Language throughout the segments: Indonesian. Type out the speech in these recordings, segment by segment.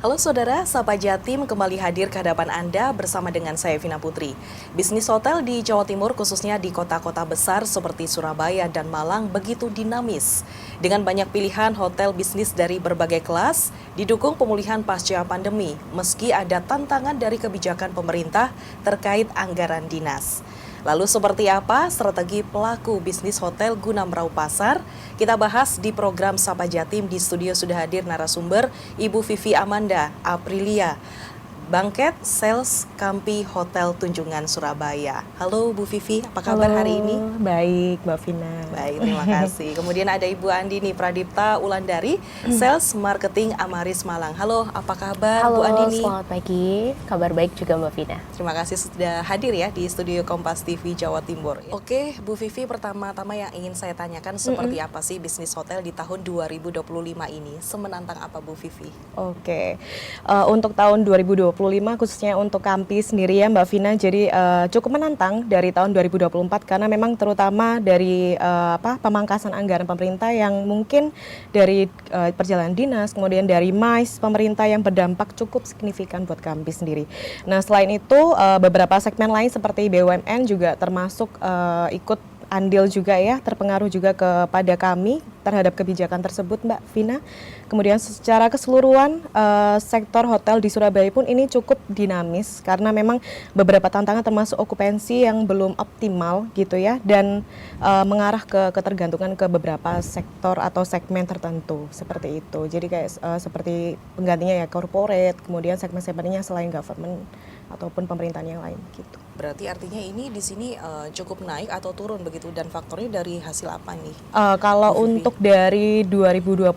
Halo saudara, Sapa Jatim kembali hadir ke hadapan Anda bersama dengan saya Vina Putri. Bisnis hotel di Jawa Timur khususnya di kota-kota besar seperti Surabaya dan Malang begitu dinamis. Dengan banyak pilihan hotel bisnis dari berbagai kelas, didukung pemulihan pasca pandemi meski ada tantangan dari kebijakan pemerintah terkait anggaran dinas. Lalu seperti apa strategi pelaku bisnis hotel guna meraup pasar? Kita bahas di program Sapa Jatim. Di studio sudah hadir narasumber Ibu Vivi Amanda Aprilia, Bangket Sales Kampi Hotel Tunjungan Surabaya. Halo Bu Vivi, apa kabar hari ini? Baik, Mbak Vina. Baik, terima kasih. Kemudian ada Ibu Andini Pradipta Ulandari, Sales Marketing Amaris Malang. Halo, apa kabar Halo, Bu Andini? selamat pagi. Kabar baik juga Mbak Vina. Terima kasih sudah hadir ya di studio Kompas TV Jawa Timur. Oke, Bu Vivi, pertama-tama yang ingin saya tanyakan seperti apa sih bisnis hotel di tahun 2025 ini? Semenantang apa Bu Vivi? Oke, untuk tahun 2025 khususnya untuk Kampi sendiri ya Mbak Vina, jadi cukup menantang dari tahun 2024 karena memang terutama dari pemangkasan anggaran pemerintah yang mungkin dari perjalanan dinas, kemudian dari MICE pemerintah yang berdampak cukup signifikan buat Kampi sendiri. Nah selain itu beberapa segmen lain seperti BUMN juga termasuk ikut andil juga ya, terpengaruh juga kepada kami terhadap kebijakan tersebut Mbak Vina. Kemudian secara keseluruhan sektor hotel di Surabaya pun ini cukup dinamis karena memang beberapa tantangan termasuk okupansi yang belum optimal gitu ya, dan mengarah ke ketergantungan ke beberapa sektor atau segmen tertentu seperti itu. Jadi kayak seperti penggantinya ya corporate, kemudian segmen-segmennya selain government ataupun pemerintahan yang lain gitu. Berarti artinya ini di sini cukup naik atau turun begitu, dan faktornya dari hasil apa nih? Kalau untuk dari 2024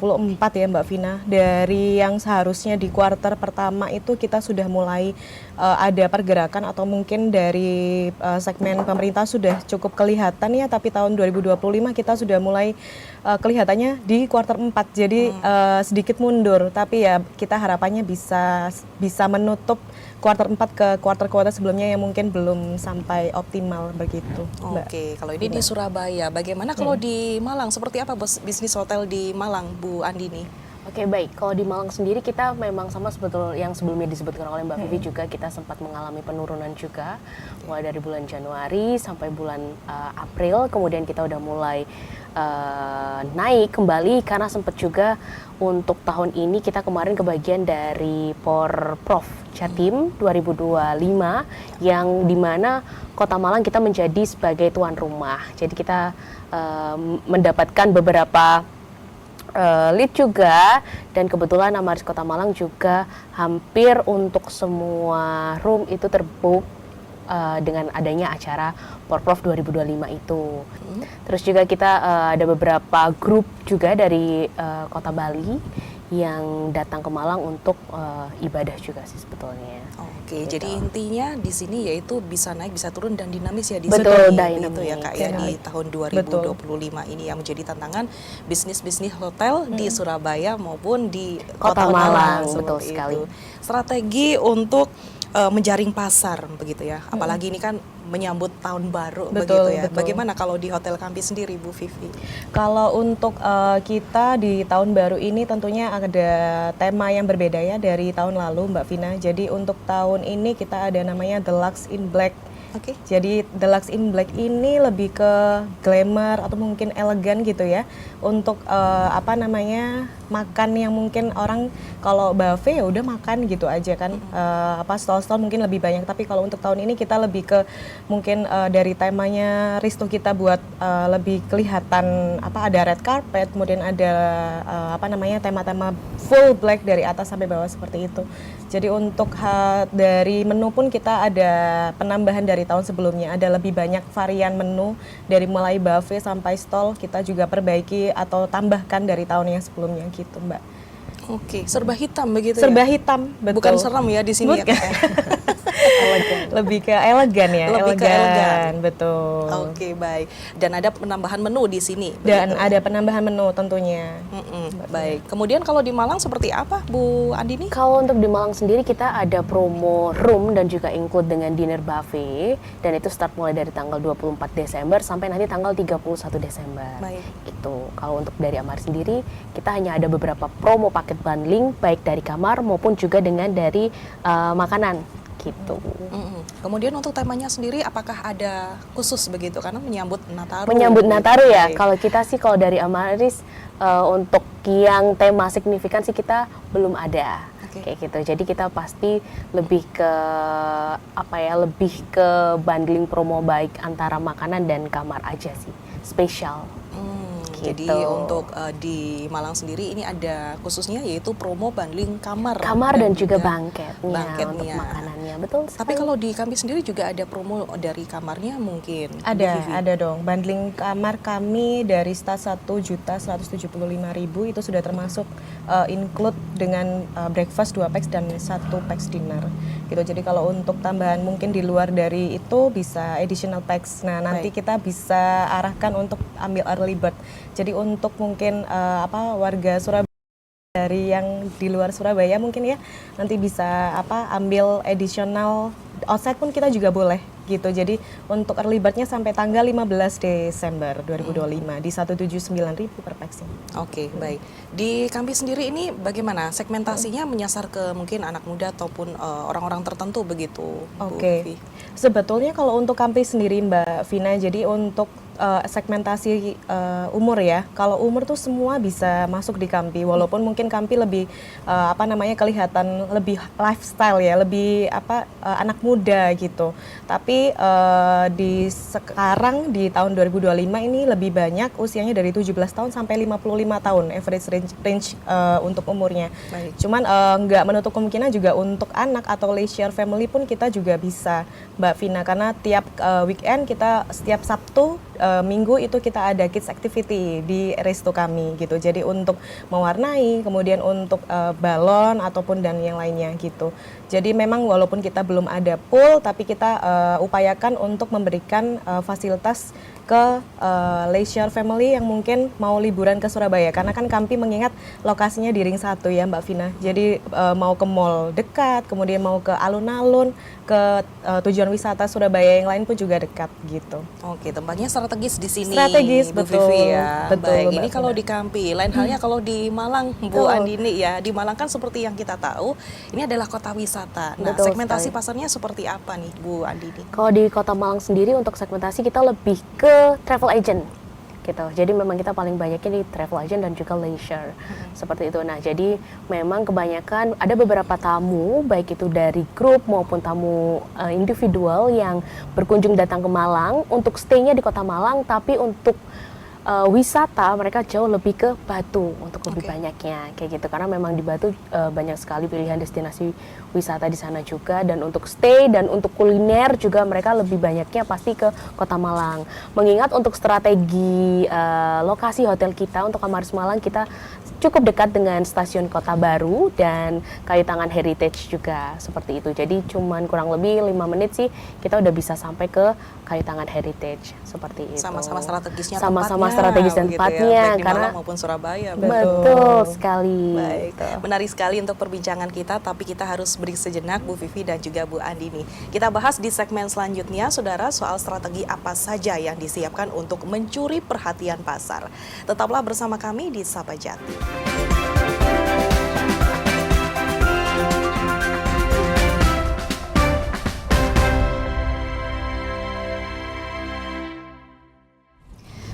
ya Mbak Vina, dari yang seharusnya di kuartal pertama itu kita sudah mulai ada pergerakan atau mungkin dari segmen pemerintah sudah cukup kelihatan ya, tapi tahun 2025 kita sudah mulai kelihatannya di kuartal 4, jadi sedikit mundur, tapi ya kita harapannya bisa menutup kuartal 4 ke kuartal sebelumnya yang mungkin belum sampai optimal begitu. Oke, kalau ini di Surabaya, bagaimana kalau di Malang? Seperti apa bisnis hotel di Malang, Bu Andini? Oke, baik. Kalau di Malang sendiri kita memang sama sebetul yang sebelumnya disebutkan oleh Mbak Vivi juga, kita sempat mengalami penurunan juga mulai dari bulan Januari sampai bulan April, kemudian kita udah mulai naik kembali karena sempat juga untuk tahun ini kita kemarin kebagian dari Porprov Jatim 2025 yang dimana Kota Malang kita menjadi sebagai tuan rumah. Jadi kita mendapatkan beberapa lead juga, dan kebetulan Amaris Kota Malang juga hampir untuk semua room itu terbook dengan adanya acara Porprov 2025 itu. Terus juga kita ada beberapa grup juga dari Kota Bali yang datang ke Malang untuk ibadah juga sih sebetulnya. Oke, gitu. Jadi intinya di sini yaitu bisa naik, bisa turun dan dinamis ya di Betul, sini itu ya Kak ya, di tahun 2025 ini yang menjadi tantangan bisnis hotel di Surabaya maupun di Kota Malang. Betul sekali. Strategi untuk menjaring pasar begitu ya. Apalagi ini kan menyambut tahun baru begitu ya. Betul. Bagaimana kalau di Hotel Kampi sendiri Bu Vivi? Kalau untuk kita di tahun baru ini tentunya ada tema yang berbeda ya dari tahun lalu Mbak Vina. Jadi untuk tahun ini kita ada namanya Deluxe in Black. Oke. Jadi Deluxe in Black ini lebih ke glamour atau mungkin elegan gitu ya. Untuk makan yang mungkin orang kalau buffet ya udah makan gitu aja kan. Stall-stall mungkin lebih banyak, tapi kalau untuk tahun ini kita lebih ke mungkin dari temanya Risto kita buat lebih kelihatan ada red carpet, kemudian ada tema-tema full black dari atas sampai bawah seperti itu. Jadi untuk dari menu pun kita ada penambahan dari tahun sebelumnya, ada lebih banyak varian menu dari mulai buffet sampai stall kita juga perbaiki atau tambahkan dari tahun yang sebelumnya gitu Mbak. Oke, serba hitam begitu serba ya? Hitam, betul. Bukan seram ya di sini ya Kak? Lebih ke elegan ya, Lebih ke elegan. betul. Oke, baik. Dan ada penambahan menu di sini. Dan begitu? ada penambahan menu tentunya. Baik. Kemudian kalau di Malang seperti apa, Bu Andini? Kalau untuk di Malang sendiri kita ada promo room dan juga include dengan dinner buffet, dan itu start mulai dari tanggal 24 Desember sampai nanti tanggal 31 Desember. Baik. Gitu. Kalau untuk dari Amar sendiri kita hanya ada beberapa promo paket bundling baik dari kamar maupun juga dengan dari makanan gitu. Kemudian untuk temanya sendiri apakah ada khusus begitu karena menyambut Nataru? Menyambut Nataru ya. Baik. Kalau kita sih kalau dari Amaris untuk yang tema signifikan sih kita belum ada. Oke. Kayak gitu. Jadi kita pasti lebih ke apa ya? Lebih ke bundling promo baik antara makanan dan kamar aja sih. Spesial. Jadi Gitu. untuk di Malang sendiri ini ada khususnya yaitu promo bundling kamar. Kamar dan juga bangketnya, bangketnya. untuk makanannya. Betul Tapi sekali. kalau di kami sendiri juga ada promo dari kamarnya mungkin. Bu Vivi? Ada dong. Bundling kamar kami dari start 1.175.000 itu sudah termasuk include dengan breakfast 2 packs dan 1 packs dinner. Gitu. Jadi kalau untuk tambahan mungkin di luar dari itu bisa additional packs. Nah, nanti kita bisa arahkan untuk ambil early bird. Jadi untuk mungkin warga Surabaya dari yang di luar Surabaya mungkin ya nanti bisa ambil additional outside pun kita juga boleh gitu. Jadi untuk early bird-nya sampai tanggal 15 Desember 2025 di 179.000 per pax. Oke, baik. Di Kampi sendiri ini bagaimana segmentasinya menyasar ke mungkin anak muda ataupun orang-orang tertentu begitu, Bu Oke. Vivi? Sebetulnya kalau untuk Kampi sendiri Mbak Vina, jadi untuk segmentasi umur ya. Kalau umur tuh semua bisa masuk di Kampi, walaupun mungkin Kampi lebih kelihatan lebih lifestyle ya, lebih anak muda gitu. Tapi di sekarang di tahun 2025 ini lebih banyak usianya dari 17 tahun sampai 55 tahun average range untuk umurnya. Baik. Cuman nggak menutup kemungkinan juga untuk anak atau leisure family pun kita juga bisa Mbak Vina, karena tiap weekend kita setiap Sabtu Minggu itu kita ada kids activity di resto kami gitu. Jadi untuk mewarnai, kemudian untuk balon ataupun dan yang lainnya gitu. Jadi memang walaupun kita belum ada pool, tapi kita upayakan untuk memberikan fasilitas ke leisure family yang mungkin mau liburan ke Surabaya, karena kan Kampi mengingat lokasinya di Ring 1 ya Mbak Vina. Jadi mau ke mall dekat, kemudian mau ke alun-alun, ke tujuan wisata Surabaya yang lain pun juga dekat gitu. Oke, tempatnya strategis di sini. Strategis, Bu betul. Vivi ya. Betul, Baik, Mbak ini kalau Vina. di Kampi, lain halnya kalau di Malang, Bu Betul. Andini ya. Di Malang kan seperti yang kita tahu, ini adalah kota wisata. Nah, Betul segmentasi sekali. pasarnya seperti apa nih, Bu Andini? Kalau di Kota Malang sendiri untuk segmentasi kita lebih ke travel agent gitu. Jadi memang kita paling banyaknya di travel agent dan juga leisure. Seperti itu. Nah, jadi memang kebanyakan ada beberapa tamu baik itu dari grup maupun tamu individual yang berkunjung datang ke Malang untuk stay-nya di Kota Malang, tapi untuk wisata mereka jauh lebih ke Batu untuk lebih Oke. banyaknya kayak gitu, karena memang di Batu banyak sekali pilihan destinasi wisata di sana juga, dan untuk stay dan untuk kuliner juga mereka lebih banyaknya pasti ke Kota Malang. Mengingat untuk strategi lokasi hotel kita untuk Amaris Malang, kita cukup dekat dengan stasiun Kota Baru dan Kayu Tangan Heritage juga seperti itu. Jadi cuman kurang lebih 5 menit sih kita udah bisa sampai ke Kayu Tangan Heritage seperti itu. Sama-sama strategisnya Sama-sama tempatnya, strategis dan begitu tempatnya, ya, baik di karena Malang maupun Surabaya. betul sekali. Baik, Gitu. menarik sekali untuk perbincangan kita, tapi kita harus break sejenak Bu Vivi dan juga Bu Andini. Kita bahas di segmen selanjutnya, Saudara, soal strategi apa saja yang disiapkan untuk mencuri perhatian pasar. Tetaplah bersama kami di Sapa Jati.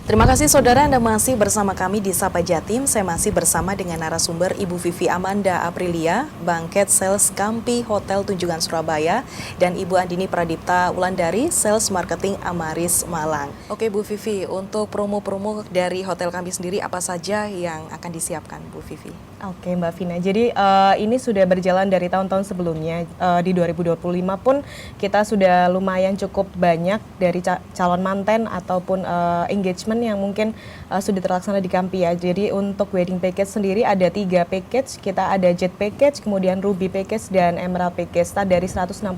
Terima kasih saudara, Anda masih bersama kami di Sapa Jatim. Saya masih bersama dengan narasumber Ibu Vivi Amanda Aprilia, Bangket Sales Kampi Hotel Tunjungan Surabaya, dan Ibu Andini Pradipta Wulandari, Sales Marketing Amaris Malang. Oke Bu Vivi, untuk promo-promo dari Hotel Kampi sendiri apa saja yang akan disiapkan Bu Vivi? Oke Mbak Vina, jadi ini sudah berjalan dari tahun-tahun sebelumnya. Di 2025 pun kita sudah lumayan cukup banyak dari calon manten ataupun engagement event yang mungkin sudah terlaksana di Kampi ya. Jadi untuk wedding package sendiri ada 3 package, kita ada Jet package, kemudian Ruby package, dan Emerald package, start dari 165.000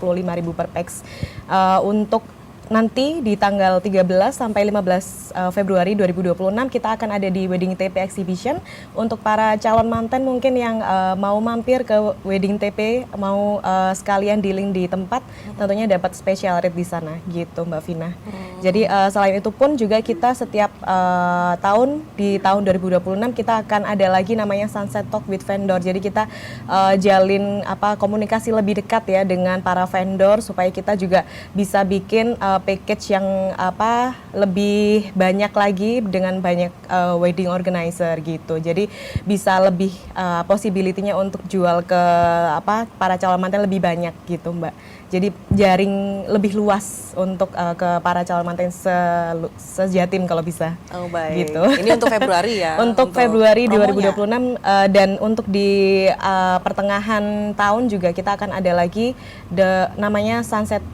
per pax. Untuk nanti di tanggal 13 sampai 15 Februari 2026 kita akan ada di Wedding TP Exhibition. Untuk para calon manten mungkin yang mau mampir ke Wedding TP, mau sekalian dealing di tempat, tentunya dapat special rate di sana gitu Mbak Vina. Jadi selain itu pun juga kita setiap tahun di tahun 2026 kita akan ada lagi namanya Sunset Talk with Vendor. Jadi kita jalin komunikasi lebih dekat ya dengan para vendor supaya kita juga bisa bikin package yang lebih banyak lagi dengan banyak wedding organizer gitu. Jadi bisa lebih possibility-nya untuk jual ke para calon manten lebih banyak gitu Mbak. Jadi jaring lebih luas untuk ke para calon manten sejatim kalau bisa. Oh baik. Gitu. Ini untuk Februari ya? Untuk Februari promonya. 2026 dan untuk di pertengahan tahun juga kita akan ada lagi namanya Sunset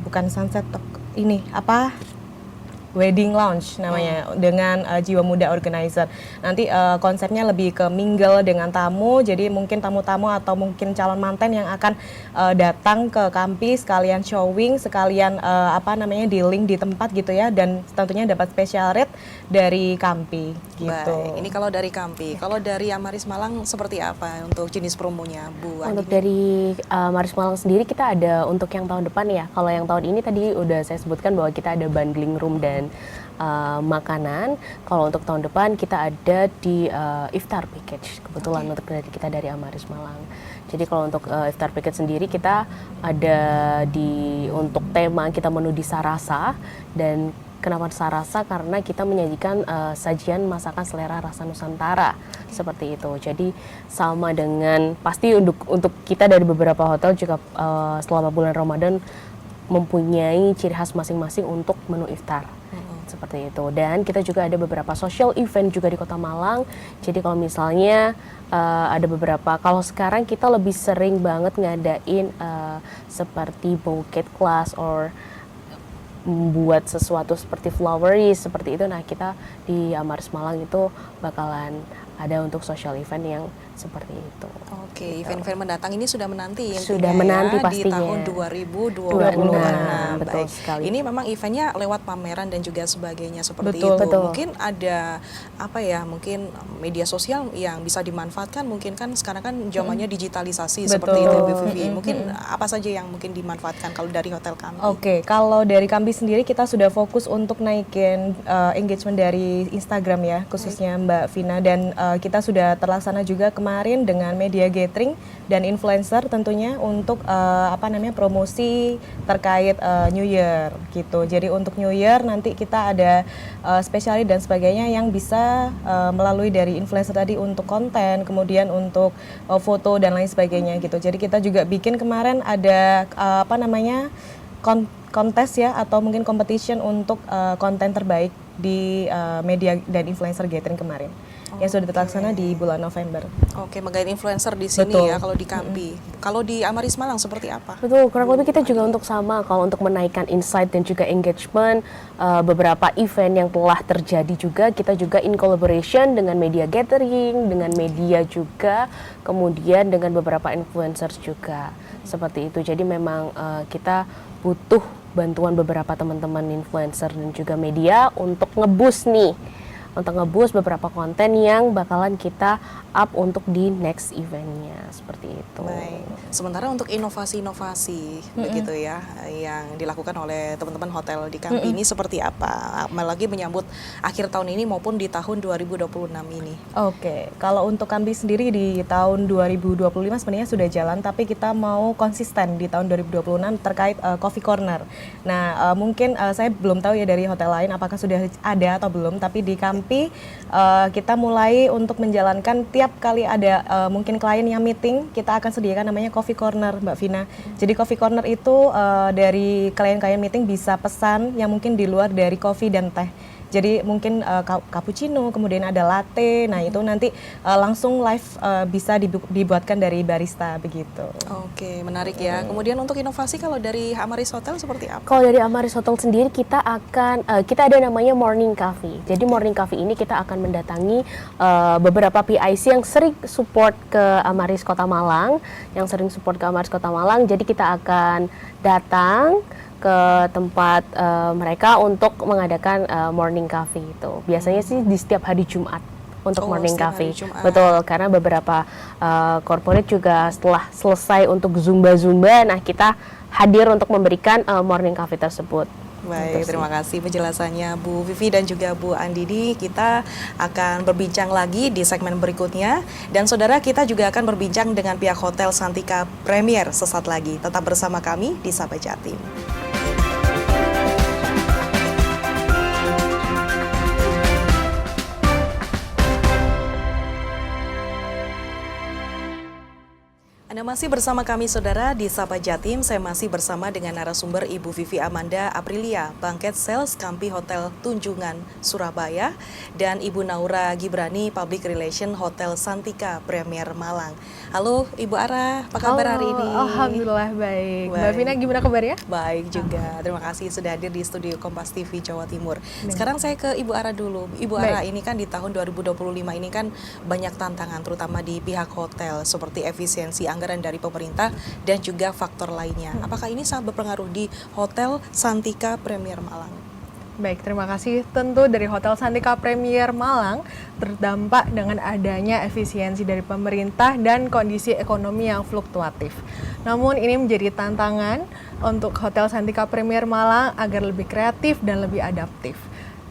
bukan Sunset Talk, ini Wedding Lounge namanya dengan Jiwa Muda Organizer. Nanti konsepnya lebih ke mingle dengan tamu, jadi mungkin tamu-tamu atau mungkin calon manten yang akan datang ke Kampi sekalian showing, sekalian dealing di tempat gitu ya, dan tentunya dapat special rate dari Kampi gitu. Baik, ini kalau dari Kampi. Kalau dari Amaris Malang seperti apa untuk jenis promonya Bu Andi? Untuk dari Maris Malang sendiri kita ada untuk yang tahun depan ya. Kalau yang tahun ini tadi udah saya sebutkan bahwa kita ada bundling room dan makanan. Kalau untuk tahun depan kita ada di iftar package. Kebetulan untuk kita dari Amaris Malang. Jadi kalau untuk iftar package sendiri kita ada untuk tema kita menu di Sarasa. Dan kenapa Sarasa? Karena kita menyajikan sajian masakan selera rasa Nusantara seperti itu. Jadi sama dengan pasti untuk kita dari beberapa hotel juga selama bulan Ramadan mempunyai ciri khas masing-masing untuk menu iftar. Seperti itu. Dan kita juga ada beberapa social event juga di Kota Malang. Jadi kalau misalnya ada beberapa, kalau sekarang kita lebih sering banget ngadain seperti bouquet class or membuat sesuatu seperti flowery seperti itu. Nah kita di Amaris Malang itu bakalan ada untuk social event yang seperti itu. Oke, event-event mendatang ini sudah menanti Sudah menanti pastinya. di tahun 2026. Betul Baik. sekali. Ini memang eventnya lewat pameran dan juga sebagainya seperti Betul. itu. Betul. Mungkin ada mungkin media sosial yang bisa dimanfaatkan. Mungkin kan sekarang kan zamannya digitalisasi seperti itu Bu Vivi. Mungkin apa saja yang mungkin dimanfaatkan kalau dari hotel kami? Oke, kalau dari Kampi sendiri kita sudah fokus untuk naikin engagement dari Instagram ya, khususnya Mbak Vina, dan kita sudah terlaksana juga kemarin dengan media gathering dan influencer tentunya untuk promosi terkait New Year gitu. Jadi untuk New Year nanti kita ada spesialis dan sebagainya yang bisa melalui dari influencer tadi untuk konten, kemudian untuk foto dan lain sebagainya gitu. Jadi kita juga bikin kemarin ada kontes ya atau mungkin competition untuk konten terbaik di media dan influencer gathering kemarin yang sudah terlaksana di bulan November. Oke, menggait influencer di sini Betul. ya kalau di Kampi. Kalau di Amaris Malang seperti apa? Betul, kurang lebih kita juga untuk sama. Kalau untuk menaikkan insight dan juga engagement, beberapa event yang telah terjadi juga, kita juga in collaboration dengan media gathering, dengan media juga, kemudian dengan beberapa influencers juga. Seperti itu, jadi memang kita butuh bantuan beberapa teman-teman influencer dan juga media untuk nge-boost beberapa konten yang bakalan kita up untuk di next eventnya seperti itu. Baik. Sementara untuk inovasi-inovasi begitu ya yang dilakukan oleh teman-teman hotel di Kampi ini seperti apa? Apalagi menyambut akhir tahun ini maupun di tahun 2026 ini. Oke, kalau untuk Kampi sendiri di tahun 2025 sebenarnya sudah jalan, tapi kita mau konsisten di tahun 2026 terkait Coffee Corner. Nah, mungkin saya belum tahu ya dari hotel lain apakah sudah ada atau belum, tapi di Kampi kita mulai untuk menjalankan tiap kali ada mungkin klien yang meeting, kita akan sediakan namanya Coffee Corner, Mbak Vina. Jadi Coffee Corner itu dari klien-klien meeting bisa pesan yang mungkin di luar dari kopi dan teh. Jadi mungkin cappuccino, kemudian ada latte. Nah, itu nanti langsung live bisa dibuatkan dari barista begitu. Oke, menarik ya. Kemudian untuk inovasi kalau dari Amaris Hotel seperti apa? Kalau dari Amaris Hotel sendiri kita ada namanya morning coffee. Jadi morning coffee ini kita akan mendatangi beberapa PIC yang sering support ke Amaris Kota Malang, Jadi kita akan datang ke tempat mereka untuk mengadakan morning coffee itu. Biasanya sih di setiap hari Jumat untuk morning coffee. Betul, karena beberapa corporate juga setelah selesai untuk zumba, nah kita hadir untuk memberikan morning coffee tersebut. Baik, terima kasih penjelasannya Bu Vivi dan juga Bu Andini. Kita akan berbincang lagi di segmen berikutnya. Dan saudara, kita juga akan berbincang dengan pihak Hotel Santika Premier sesaat lagi. Tetap bersama kami di Sapa Jatim. Anda masih bersama kami saudara di Sapa Jatim. Saya masih bersama dengan narasumber Ibu Vivi Amanda Aprilia, Banquet Sales Kampi Hotel Tunjungan Surabaya, dan Ibu Naura Gibrani, Public Relation Hotel Santika Premier Malang. Halo Ibu Ara, apa kabar hari ini? Alhamdulillah baik. Mbak Vina gimana kabarnya? Baik juga, terima kasih sudah hadir di studio Kompas TV Jawa Timur. Sekarang saya ke Ibu Ara dulu. Ibu Ara, ini kan di tahun 2025 ini kan banyak tantangan terutama di pihak hotel seperti efisiensi anggaran dari pemerintah dan juga faktor lainnya. Apakah ini sangat berpengaruh di Hotel Santika Premier Malang? Baik, terima kasih. Tentu dari Hotel Santika Premier Malang terdampak dengan adanya efisiensi dari pemerintah dan kondisi ekonomi yang fluktuatif. Namun ini menjadi tantangan untuk Hotel Santika Premier Malang agar lebih kreatif dan lebih adaptif.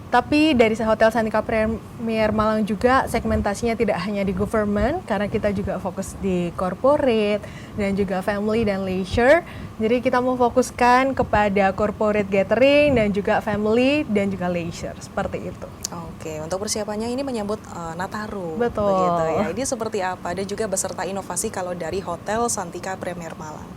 Tapi dari Hotel Santika Premier Malang juga segmentasinya tidak hanya di government, karena kita juga fokus di corporate dan juga family dan leisure. Jadi kita memfokuskan kepada corporate gathering dan juga family dan juga leisure, seperti itu. Oke, untuk persiapannya ini menyambut Nataru. Betul. Begitu ya. Ini seperti apa? Dan juga beserta inovasi kalau dari Hotel Santika Premier Malang.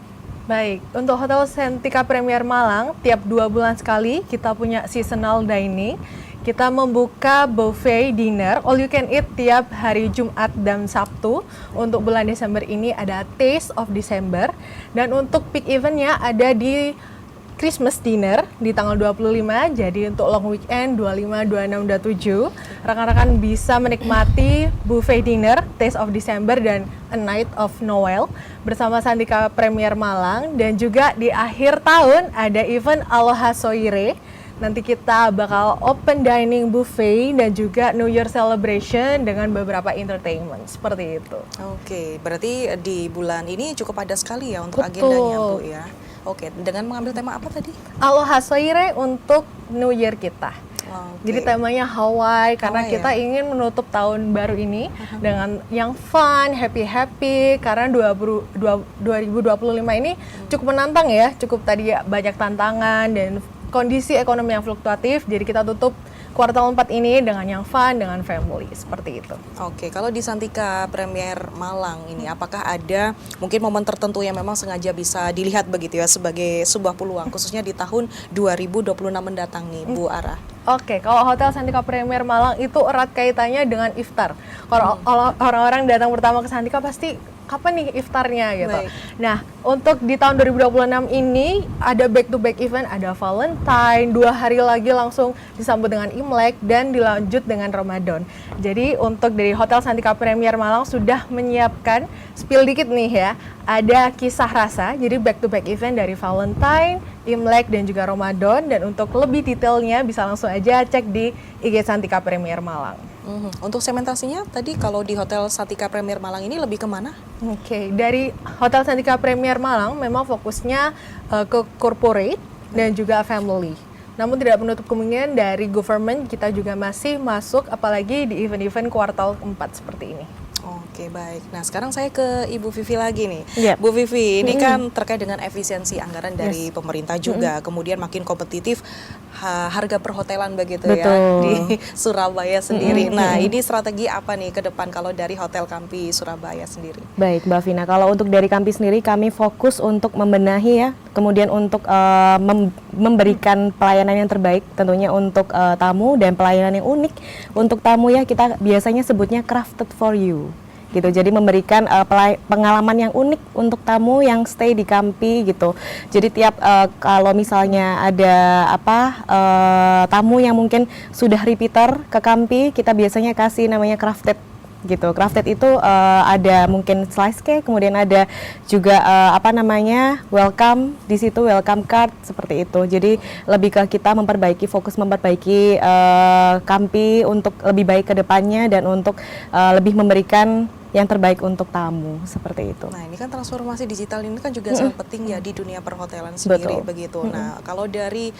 Baik, untuk Hotel Santika Premier Malang, tiap 2 bulan sekali kita punya seasonal dining. Kita membuka buffet dinner, all you can eat tiap hari Jumat dan Sabtu. Untuk bulan Desember ini ada Taste of December. Dan untuk peak eventnya ada di Christmas dinner di tanggal 25, jadi untuk long weekend 25, 26, 27, rekan-rekan bisa menikmati buffet dinner, Taste of December dan A Night of Noel bersama Santika Premier Malang. Dan juga di akhir tahun ada event Aloha Soire. Nanti kita bakal open dining buffet dan juga New Year celebration dengan beberapa entertainment, seperti itu. Oke, berarti di bulan ini cukup padat sekali ya untuk agendanya Bu ya. Oke, dengan mengambil tema apa tadi? Aloha Soire untuk New Year kita. Jadi temanya Hawaii karena kita ingin menutup tahun baru ini dengan yang fun, happy karena 2025 ini cukup menantang ya, cukup tadi ya banyak tantangan dan kondisi ekonomi yang fluktuatif, jadi kita tutup kuartal 4 ini dengan yang fun, dengan family, seperti itu. Oke, kalau di Santika Premier Malang ini, apakah ada mungkin momen tertentu yang memang sengaja bisa dilihat begitu ya sebagai sebuah peluang, khususnya di tahun 2026 mendatang nih, Bu Ara? Oke, kalau Hotel Santika Premier Malang itu erat kaitannya dengan iftar. Kalau orang-orang datang pertama ke Santika pasti kapan nih iftarnya gitu. Baik. Nah, untuk di tahun 2026 ini ada back-to-back event, ada Valentine, 2 hari lagi langsung disambut dengan Imlek dan dilanjut dengan Ramadan. Jadi untuk dari Hotel Santika Premier Malang sudah menyiapkan, spill dikit nih ya, ada kisah rasa, jadi back-to-back event dari Valentine, Imlek dan juga Ramadan. Dan untuk lebih detailnya bisa langsung aja cek di IG Santika Premier Malang. Untuk segmentasinya tadi kalau di Hotel Santika Premier Malang ini lebih kemana? Oke, dari Hotel Santika Premier Malang memang fokusnya ke corporate dan juga family. Namun tidak menutup kemungkinan dari government kita juga masih masuk, apalagi di event-event kuartal 4 seperti ini. Oke, baik. Nah, sekarang saya ke Ibu Vivi lagi nih. Yep. Bu Vivi, ini kan terkait dengan efisiensi anggaran dari pemerintah juga, kemudian makin kompetitif, harga perhotelan begitu ya Betul. di Surabaya sendiri. Nah, ini strategi apa nih ke depan kalau dari Hotel Kampi Surabaya sendiri? Baik, Mbak Vina. Kalau untuk dari Kampi sendiri, kami fokus untuk membenahi ya, kemudian untuk memberikan pelayanan yang terbaik, tentunya untuk tamu dan pelayanan yang unik untuk tamu ya. Kita biasanya sebutnya crafted for you. Gitu, jadi memberikan pengalaman yang unik untuk tamu yang stay di Kampi gitu. Jadi tiap kalau misalnya ada tamu yang mungkin sudah repeater ke Kampi, kita biasanya kasih namanya crafted gitu. Crafted itu ada mungkin slice cake, kemudian ada juga welcome di situ, welcome card seperti itu. Jadi lebih ke kita fokus memperbaiki Kampi untuk lebih baik ke depannya dan untuk lebih memberikan yang terbaik untuk tamu seperti itu. Nah, ini kan transformasi digital ini kan juga sangat penting ya di dunia perhotelan sendiri. Betul. Begitu. Nah, kalau dari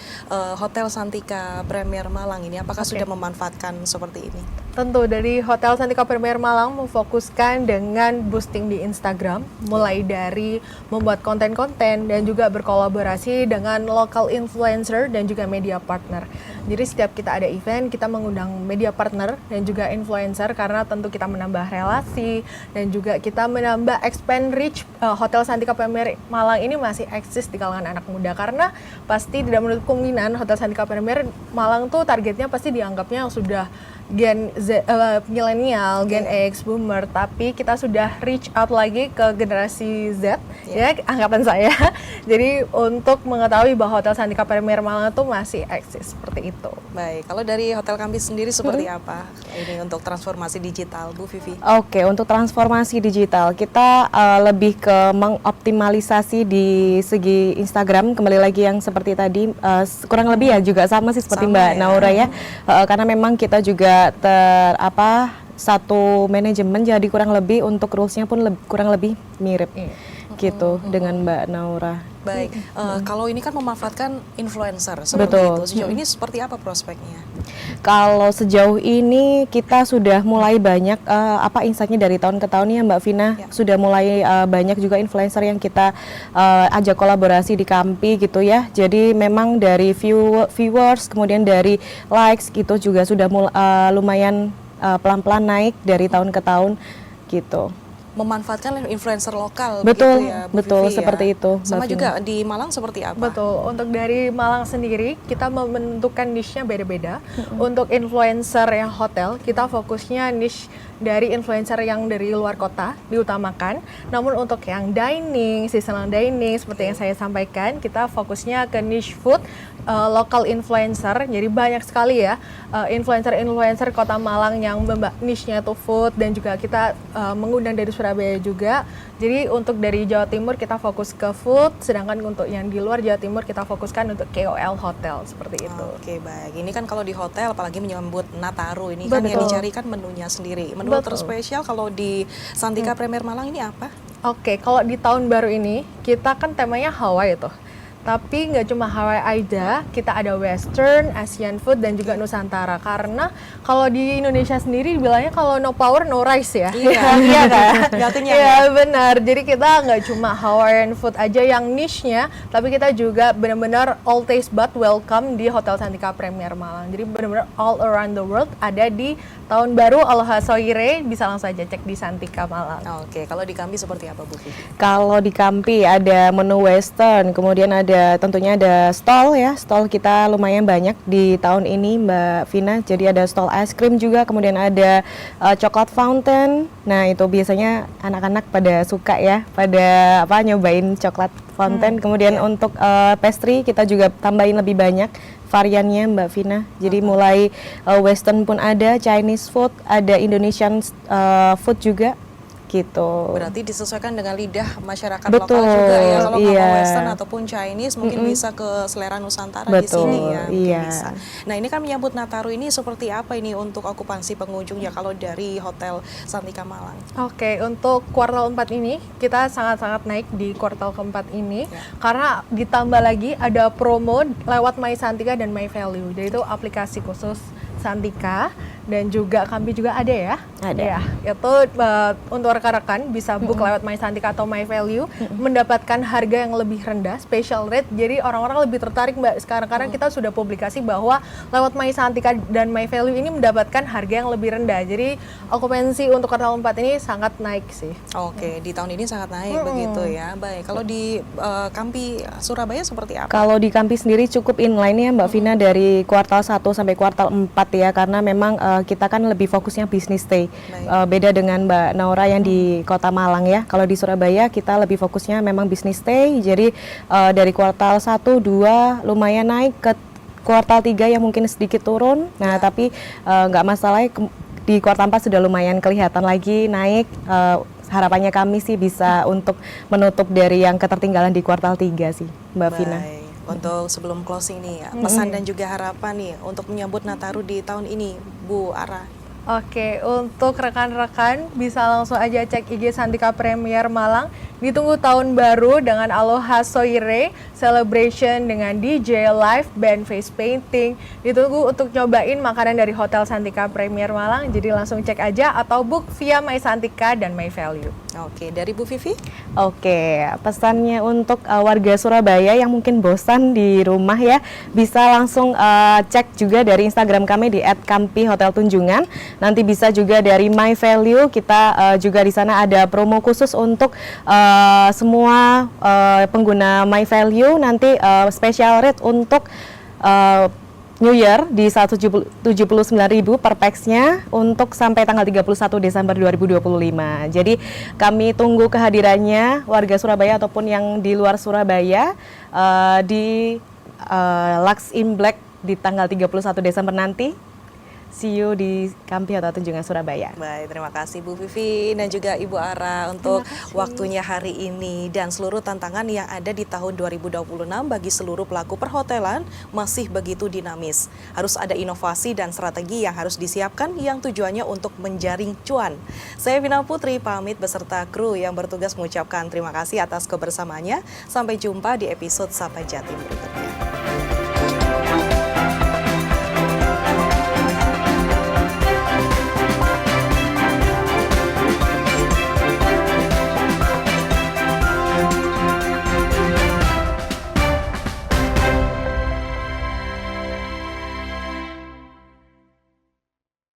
Hotel Santika Premier Malang ini apakah sudah memanfaatkan seperti ini? Tentu dari Hotel Santika Premier Malang memfokuskan dengan boosting di Instagram, mulai dari membuat konten-konten dan juga berkolaborasi dengan local influencer dan juga media partner. Jadi setiap kita ada event, kita mengundang media partner dan juga influencer karena tentu kita menambah relasi dan juga kita menambah expand reach. Hotel Santika Premier Malang ini masih eksis di kalangan anak muda karena pasti tidak menutup kemungkinan Hotel Santika Premier Malang tuh targetnya pasti dianggapnya yang sudah Gen Z, milenial, Gen X, Boomer, tapi kita sudah reach out lagi ke generasi Z, ya angkatan saya. Jadi untuk mengetahui bahwa Hotel Santika Premier Malang itu masih eksis seperti itu. Baik, kalau dari Hotel Kampi sendiri seperti apa ini untuk transformasi digital, Bu Vivi? Oke, untuk transformasi digital kita lebih ke mengoptimalisasi di segi Instagram, kembali lagi yang seperti tadi kurang lebih ya juga sama sih seperti Mbak Naura ya, karena memang kita juga satu manajemen, jadi kurang lebih untuk rules-nya pun kurang lebih mirip gitu dengan Mbak Naura. Baik, kalau ini kan memanfaatkan influencer seperti Betul. itu. Sejauh ini seperti apa prospeknya? Kalau sejauh ini kita sudah mulai banyak insight-nya dari tahun ke tahun ya Mbak Vina, sudah mulai banyak juga influencer yang kita ajak kolaborasi di Kampi gitu ya. Jadi memang dari viewers, kemudian dari likes gitu juga sudah lumayan pelan-pelan naik dari tahun ke tahun gitu. Memanfaatkan influencer lokal, Betul, begitu ya, Bu betul Vivi, seperti ya? itu. Sama Mbak juga Vina. di Malang seperti apa? Betul, untuk dari Malang sendiri kita menentukan niche-nya beda-beda. Untuk influencer yang hotel, kita fokusnya niche dari influencer yang dari luar kota diutamakan. Namun untuk yang dining, seasonal dining seperti yang saya sampaikan, kita fokusnya ke niche food, local influencer. Jadi banyak sekali ya influencer-influencer Kota Malang yang niche-nya itu food, dan juga kita mengundang dari Surabaya juga. Jadi untuk dari Jawa Timur kita fokus ke food, sedangkan untuk yang di luar Jawa Timur kita fokuskan untuk KOL hotel seperti itu. Oke, baik. Ini kan kalau di hotel apalagi menyambut Nataru ini kan yang Betul. dicari kan menunya sendiri. Menu Betul. terspesial kalau di Santika Premier Malang ini apa? Oke, kalau di tahun baru ini kita kan temanya Hawaii tuh. Tapi nggak cuma Hawaii aja, kita ada Western, Asian food, dan juga Nusantara. Karena kalau di Indonesia sendiri bilangnya kalau no power no rice ya. Iya. Iya kan? Nggak kenyang. Iya benar. Jadi kita nggak cuma Hawaiian food aja yang niche-nya, tapi kita juga benar-benar all taste bud welcome di Hotel Santika Premier Malang. Jadi benar-benar all around the world ada di tahun baru Aloha Soire, bisa langsung aja cek di Santika Malang. Oke, kalau di Kampi seperti apa, Bu Vivi? Kalau di Kampi ada menu Western, kemudian tentunya ada stall ya. Stall kita lumayan banyak di tahun ini Mbak Vina. Jadi ada stall es krim juga, kemudian ada coklat fountain. Nah, itu biasanya anak-anak pada suka ya, pada nyobain coklat fountain. Kemudian untuk pastry kita juga tambahin lebih banyak variannya Mbak Vina. Jadi mulai Western pun ada, Chinese food, ada Indonesian food juga gitu. Berarti disesuaikan dengan lidah masyarakat Betul, lokal juga ya. Kalau nggak mau iya. Western ataupun Chinese mungkin bisa ke selera Nusantara di Betul, sini ya. Mungkin iya. bisa. Nah, ini kan menyambut Nataru ini seperti apa ini untuk okupansi pengunjung ya kalau dari Hotel Santika Malang? Oke, untuk kuartal 4 ini kita sangat-sangat naik di kuartal keempat ini karena ditambah lagi ada promo lewat My Santika dan My Value. Jadi itu aplikasi khusus Santika dan juga Kampi juga ada ya? Ada. Ya, itu untuk rekan-rekan bisa book lewat My Santika atau My Value, mendapatkan harga yang lebih rendah, special rate. Jadi orang-orang lebih tertarik Mbak sekarang karena kita sudah publikasi bahwa lewat My Santika dan My Value ini mendapatkan harga yang lebih rendah. Jadi okupansi untuk kuartal 4 ini sangat naik sih. Oke, di tahun ini sangat naik begitu ya. Baik, kalau di Kampi Surabaya seperti apa? Kalau di Kampi sendiri cukup inline ya Mbak Vina dari kuartal 1 sampai kuartal 4 ya, karena memang kita kan lebih fokusnya bisnis stay. Beda dengan Mbak Naura yang di Kota Malang ya. Kalau di Surabaya kita lebih fokusnya memang bisnis stay. Jadi dari kuartal 1, 2 lumayan naik, ke kuartal 3 yang mungkin sedikit turun. Nah, tapi nggak masalah, di kuartal 4 sudah lumayan kelihatan lagi naik. Harapannya kami sih bisa untuk menutup dari yang ketertinggalan di kuartal 3 sih Mbak Vina. Baik. Untuk sebelum closing nih, pesan dan juga harapan nih untuk menyambut Nataru di tahun ini, Bu Ara. Oke, untuk rekan-rekan bisa langsung aja cek IG Santika Premier Malang. Ditunggu tahun baru dengan Aloha Soire, celebration dengan DJ, live band, face painting. Ditunggu untuk nyobain makanan dari Hotel Santika Premier Malang. Jadi langsung cek aja atau book via My Santika dan My Value. Oke, dari Bu Vivi? Oke, pesannya untuk warga Surabaya yang mungkin bosan di rumah ya, bisa langsung cek juga dari Instagram kami di @kampihoteltunjungan. Nanti bisa juga dari My Value, kita juga di sana ada promo khusus untuk semua pengguna My Value. Nanti special rate untuk New Year di 179.000 per pax-nya untuk sampai tanggal 31 Desember 2025. Jadi kami tunggu kehadirannya warga Surabaya ataupun yang di luar Surabaya di Lux in Black di tanggal 31 Desember nanti. See you di Kampi Hotel Tunjungan Surabaya. Baik, terima kasih Bu Vivi dan juga Ibu Ara untuk waktunya hari ini dan seluruh tantangan yang ada di tahun 2026 bagi seluruh pelaku perhotelan masih begitu dinamis. Harus ada inovasi dan strategi yang harus disiapkan yang tujuannya untuk menjaring cuan. Saya Vina Putri pamit beserta kru yang bertugas mengucapkan terima kasih atas kebersamaannya. Sampai jumpa di episode Sapa Jatim berikutnya.